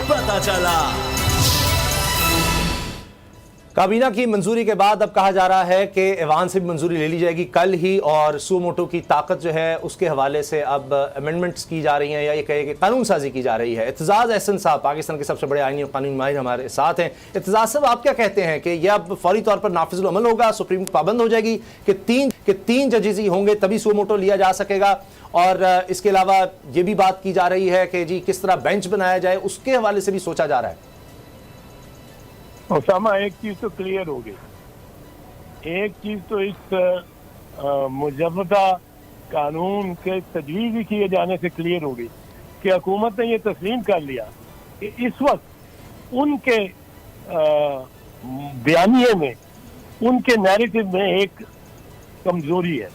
पता चला। काबीना की मंजूरी के बाद अब कहा जा रहा है कि ऐवान से भी मंजूरी ले ली जाएगी कल ही, और सुओ मोटो की ताकत जो है उसके हवाले से अब अमेंडमेंट्स की जा रही हैं, या ये कहे कि कानून साजी की जा रही है। इत्तेजाज अहसन साहब पाकिस्तान के सबसे बड़े आईनी और कानूनी माहिर हमारे साथ हैं। इत्तेजाज साहब, आप क्या कहते हैं कि यह अब फौरी तौर पर नाफिजुल अमल होगा, सुप्रीम पाबंद हो जाएगी कि तीन जजेस ही होंगे तभी सुओ मोटो लिया जा सकेगा? और इसके अलावा ये भी बात की जा रही है कि जी किस तरह बेंच बनाया जाए, उसके हवाले से भी सोचा जा रहा है। ओसामा, एक चीज तो क्लियर हो गई, एक चीज तो इस मुजव्वदा कानून के तजवीज़ किए जाने से क्लियर हो गई कि हुकूमत ने ये तस्लीम कर लिया कि इस वक्त उनके बयानिए में, उनके नैरेटिव में एक कमजोरी है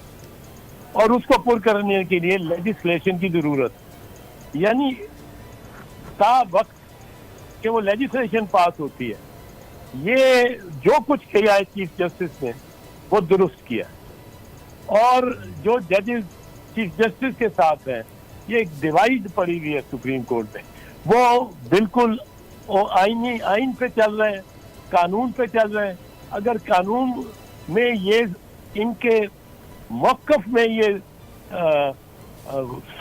और उसको पुर करने के लिए लेजिस्लेशन की जरूरत, यानी ता वक्त कि वो लेजिस्लेशन पास होती है। ये जो कुछ किया है चीफ जस्टिस ने वो दुरुस्त किया, और जो जजेस चीफ जस्टिस के साथ हैं, ये एक डिवाइड पड़ी हुई है सुप्रीम कोर्ट में। वो बिल्कुल आइन पे चल रहे हैं, कानून पे चल रहे हैं। अगर कानून में ये इनके मौक़िफ़ में ये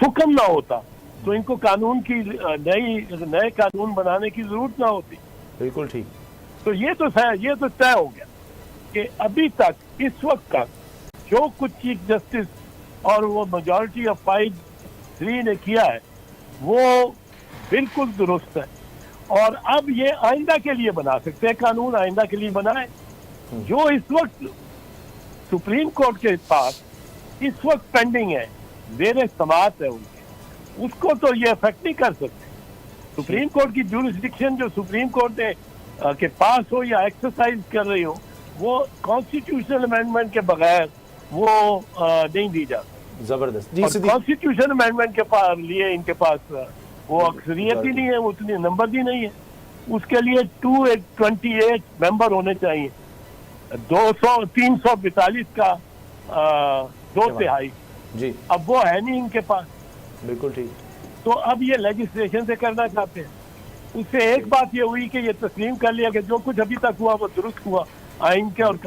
हुक्म ना होता तो इनको कानून की नए कानून बनाने की जरूरत ना होती। बिल्कुल ठीक। तो ये तो तय हो गया कि अभी तक इस वक्त का जो कुछ चीफ जस्टिस और वो मेजॉरिटी ऑफ 5-3 ने किया है वो बिल्कुल दुरुस्त है, और अब ये आइंदा के लिए बना सकते हैं कानून, आइंदा के लिए बनाए। जो इस वक्त सुप्रीम कोर्ट के पास इस वक्त पेंडिंग है, मेरे समात है उनके, उसको तो ये अफेक्ट नहीं कर सकते। सुप्रीम कोर्ट की ज्यूरिसडिक्शन जो सुप्रीम कोर्ट ने के पास हो या एक्सरसाइज कर रही हो, वो कॉन्स्टिट्यूशनल अमेंडमेंट के बगैर वो नहीं दी जाती। जबरदस्त। कॉन्स्टिट्यूशन अमेंडमेंट के लिए इनके पास वो अक्सरियत ही नहीं है, उतनी नंबर भी नहीं है। उसके लिए 228 मेंबर होने चाहिए, 342 का 2/3 जी। अब वो है नहीं इनके पास। बिल्कुल ठीक। तो अब ये लेजिस्लेशन से करना चाहते हैं। उससे एक बात ये हुई कि ये तस्लीम कर लिया कि जो कुछ अभी तक हुआ वो दुरुस्त हुआ आइन के और